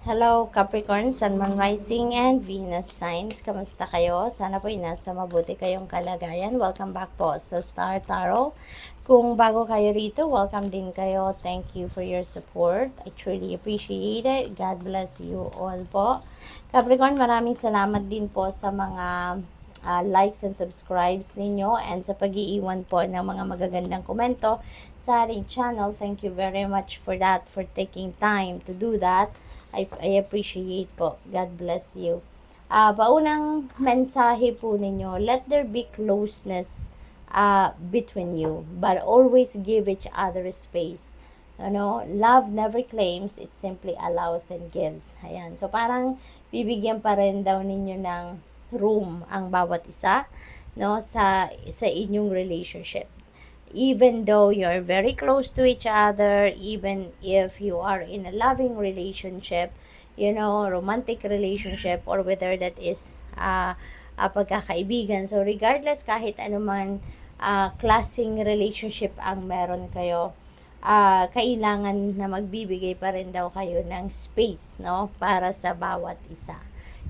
Hello Capricorn, Sun, Moon, Rising, and Venus signs. Kamusta kayo? Sana po nasa mabuti kayong kalagayan. Welcome back po sa Star Tarot. Kung bago kayo rito, welcome din kayo. Thank you for your support. I truly appreciate it. God bless you all po. Capricorn, maraming salamat din po sa mga likes and subscribes ninyo and sa pag-iiwan po ng mga magagandang komento sa ating channel. Thank you very much for that, for taking time to do that. I appreciate po. God bless you. Paunang mensahe po ninyo, let there be closeness between you, but always give each other space. Love never claims, it simply allows and gives. Ayan. So, parang bibigyan pa rin daw ninyo ng room ang bawat isa, sa inyong relationship. Even though you're very close to each other, even if you are in a loving relationship, romantic relationship, or whether that is pagkakaibigan. So, regardless kahit anuman klaseng relationship ang meron kayo, kailangan na magbibigay pa rin daw kayo ng space, para sa bawat isa.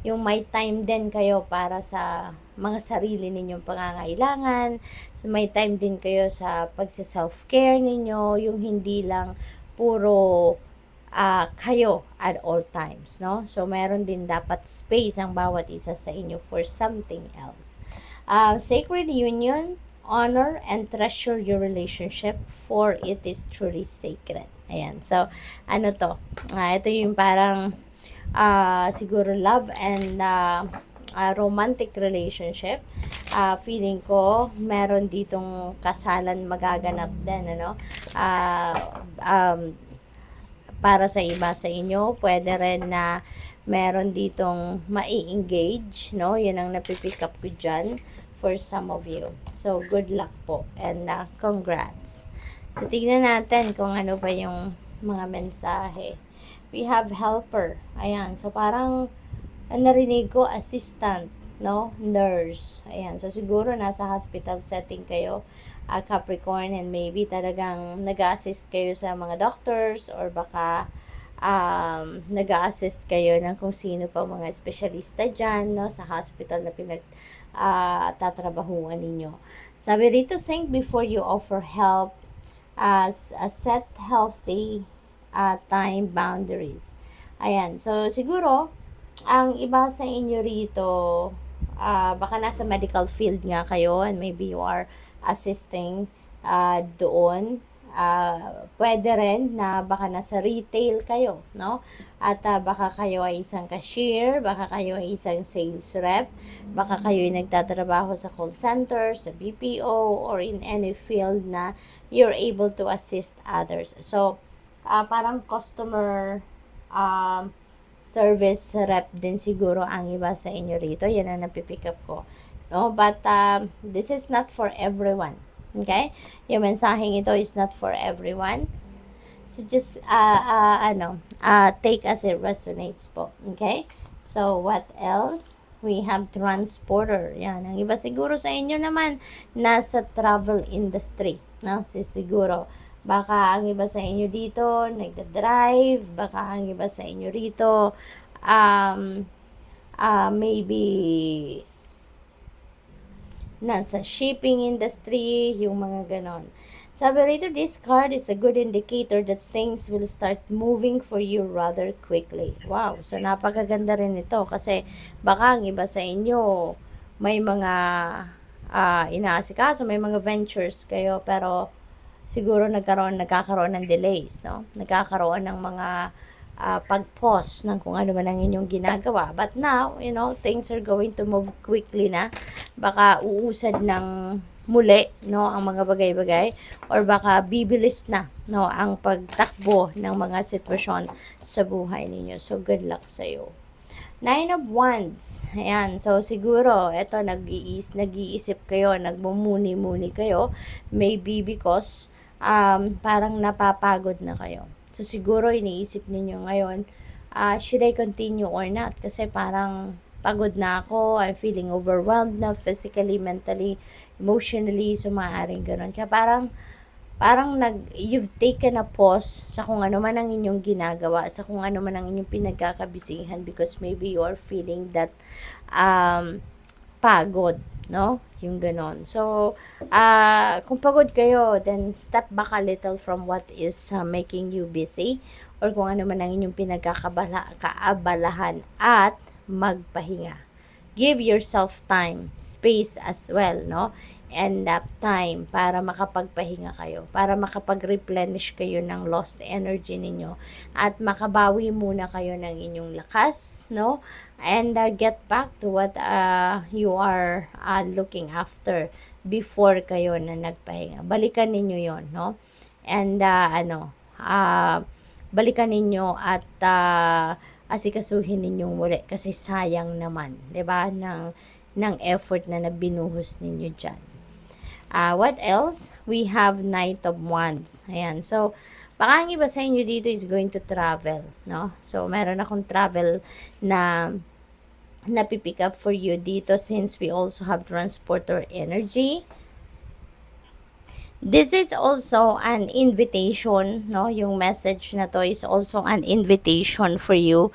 Yung may time din kayo para sa mga sarili ninyong pangangailangan, may time din kayo sa pagsa-self-care ninyo, yung hindi lang puro kayo at all times, So, meron din dapat space ang bawat isa sa inyo for something else. Sacred union, honor and treasure your relationship, for it is truly sacred. Ayan. So, ito yung parang siguro love and romantic relationship. Feeling ko meron ditong kasalan magaganap din, para sa iba sa inyo, pwede rin na meron ditong mai-engage, yun ang napipick up ko dyan for some of you. So, good luck po and congrats. So, tignan natin kung ano pa yung mga mensahe. We have helper. Ayan. So, parang narinig ko assistant, nurse. Ayan. So, siguro nasa hospital setting kayo, Capricorn, and maybe talagang nag-assist kayo sa mga doctors, or baka nag-assist kayo ng kung sino pa mga espesyalista dyan, sa hospital na tatrabahuan ninyo. Sabi rito, think before you offer help, as set healthy time boundaries. Ayan. So, siguro, ang iba sa inyo rito, baka nasa medical field nga kayo, and maybe you are assisting doon. Pwede rin na baka nasa retail kayo, At baka kayo ay isang cashier, baka kayo ay isang sales rep, baka kayo ay nagtatrabaho sa call center, sa BPO, or in any field na you're able to assist others. So, parang customer service rep din siguro ang iba sa inyo rito. Yan ang napipick up ko. But this is not for everyone. Okay? Yung mensaheng ito is not for everyone. So just take as it resonates po. Okay? So what else? We have transporter. Yan. Ang iba siguro sa inyo naman nasa travel industry. Siguro. Baka ang iba sa inyo dito nagda-drive, baka ang iba sa inyo rito maybe nasa shipping industry, yung mga ganon. Sabi rito, this card is a good indicator that things will start moving for you rather quickly. Wow, so napakaganda rin ito kasi baka ang iba sa inyo may mga inaasikaso, may mga ventures kayo, pero siguro nagkakaroon ng delays, Nagkakaroon ng mga pag-pause ng kung ano man ang inyong ginagawa. But now, things are going to move quickly na. Baka uusad ng muli, ang mga bagay-bagay, or baka bibilis na, ang pagtakbo ng mga sitwasyon sa buhay ninyo. So, good luck sa iyo. Nine of Wands. Ayan. So, siguro, eto, nag-iisip kayo, nagmumuni-muni kayo. Maybe because parang napapagod na kayo. So, siguro, iniisip ninyo ngayon, should I continue or not? Kasi parang pagod na ako, I'm feeling overwhelmed na physically, mentally, emotionally, so maaaring ganun. Kaya parang parang you've taken a pause sa kung ano man ang inyong ginagawa, sa kung ano man ang inyong pinagkakabisihan, because maybe you are feeling that pagod, no? Yung ganon. So, kung pagod kayo, then step back a little from what is making you busy, or kung ano man ang inyong kaabalahan, at magpahinga. Give yourself time, space as well, no? And that time para makapagpahinga kayo, para makapag-replenish kayo ng lost energy ninyo, at makabawi muna kayo ng inyong lakas, no? And get back to what you are looking after before kayo na nagpahinga. Balikan ninyo yon, no? And balikan ninyo at asikasuhin ninyong muli, kasi sayang naman, 'di ba, ng effort na nabinuhos ninyo diyan. What else? We have Knight of Wands. Ayan. So, baka ang iba sa inyo dito is going to travel, no? So, meron akong travel na napipick up for you dito, since we also have transporter energy. This is also an invitation, no? Yung message na to is also an invitation for you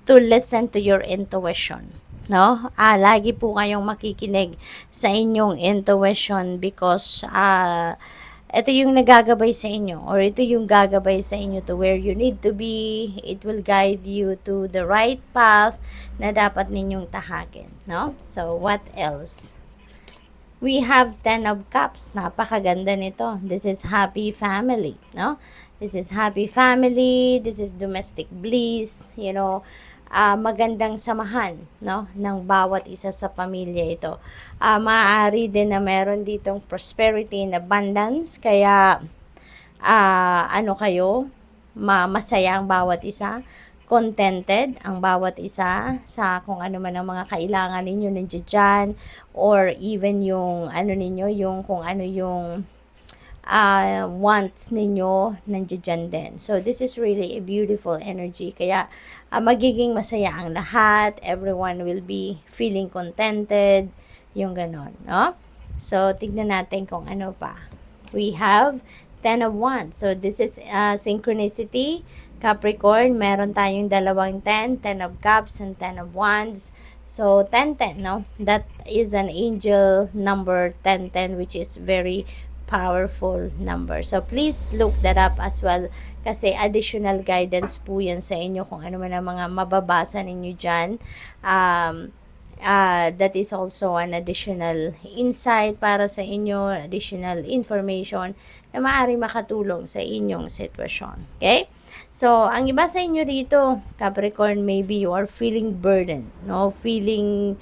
to listen to your intuition, no? Lagi po kayong makikinig sa inyong intuition, because ito yung nagagabay sa inyo, or ito yung gagabay sa inyo to where you need to be. It will guide you to the right path na dapat ninyong tahakin, no? So, what else? We have 10 of Cups. Napakaganda nito. This is happy family, no? This is happy family. This is domestic bliss, you know. Magandang samahan, no, ng bawat isa sa pamilya ito. Maaari din na meron ditong prosperity and abundance, kaya kayo, masaya ang bawat isa, contented ang bawat isa sa kung ano man ang mga kailangan ninyo nandiyan dyan, or even yung ninyo, yung kung ano yung wants ninyo nandiyan din. So, this is really a beautiful energy. Kaya, magiging masaya ang lahat. Everyone will be feeling contented. Yung ganon, no? So, tignan natin kung ano pa. We have 10 of Wands. So, this is synchronicity. Capricorn, meron tayong dalawang 10 of Cups and 10 of Wands. So, 10-10, no? That is an angel number 10-10, which is very powerful number. So, please look that up as well, kasi additional guidance po yan sa inyo kung ano man ang mga mababasa ninyo dyan. That is also an additional insight para sa inyo, additional information na maaari makatulong sa inyong sitwasyon. Okay? So, ang iba sa inyo dito, Capricorn, maybe you are feeling burdened, no? Feeling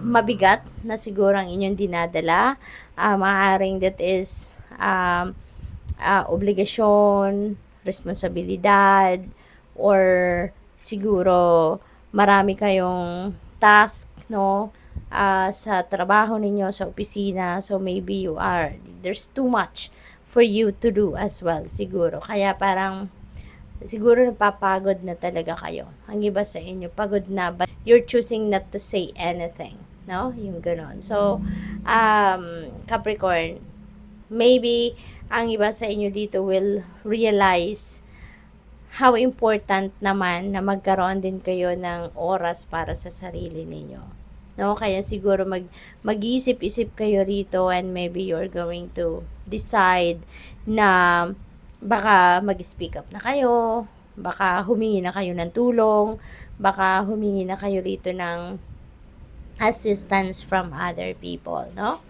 mabigat na siguro ang inyong dinadala. Maaaring that is obligasyon, responsibilidad, or siguro marami kayong task, no? Sa trabaho ninyo, sa opisina. So, maybe there's too much for you to do as well, siguro. Kaya parang siguro napapagod na talaga kayo. Ang iba sa inyo, pagod na, but you're choosing not to say anything, no? Yung ganon. So, Capricorn, maybe ang iba sa inyo dito will realize how important naman na magkaroon din kayo ng oras para sa sarili ninyo, no? Kaya siguro mag-isip-isip kayo rito, and maybe you're going to decide na baka mag-speak up na kayo, baka humingi na kayo ng tulong, baka humingi na kayo rito ng assistance from other people, no?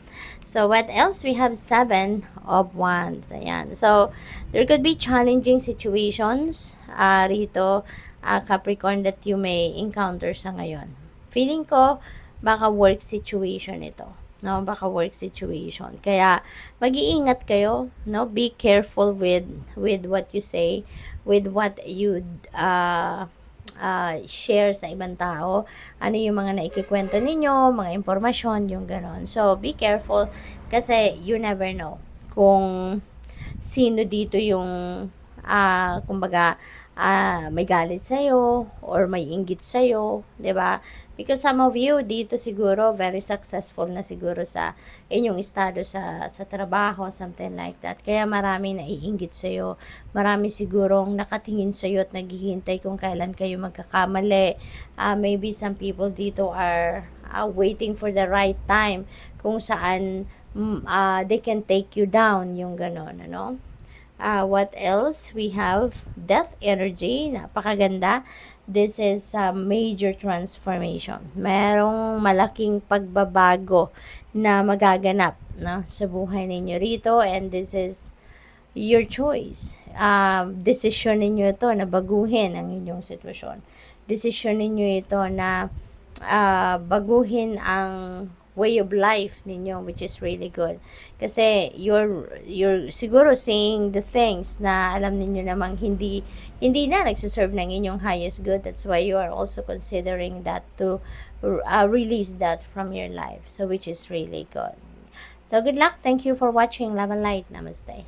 So, what else? We have 7 of Wands. Ayan. So, there could be challenging situations rito, Capricorn, that you may encounter sa ngayon. Feeling ko, baka work situation ito, no? Baka work situation. Kaya, mag-iingat kayo, no? Be careful with what you say, with what you share sa ibang tao. Ano yung mga naikikwento ninyo, mga impormasyon, yung ganon. So, be careful, kasi you never know kung sino dito yung kumbaga may galit sa'yo or may inggit sa'yo, 'di ba? Because some of you dito siguro very successful na siguro sa inyong estado sa trabaho, something like that. Kaya marami naiinggit sa'yo. Marami sigurong nakatingin sa'yo at naghihintay kung kailan kayo magkakamali. Maybe some people dito are waiting for the right time kung saan they can take you down, yung ganon, ano? What else? We have death energy. Napakaganda. This is a major transformation. Merong malaking pagbabago na magaganap, no, sa buhay ninyo rito, and this is your choice. Decision ninyo ito na baguhin ang inyong sitwasyon. Decision ninyo ito na baguhin ang way of life ninyo, which is really good. Kasi you're siguro saying the things na alam ninyo namang hindi na nagsuserve ng inyong highest good. That's why you are also considering that to release that from your life. So which is really good. So good luck. Thank you for watching Love and Light. Namaste.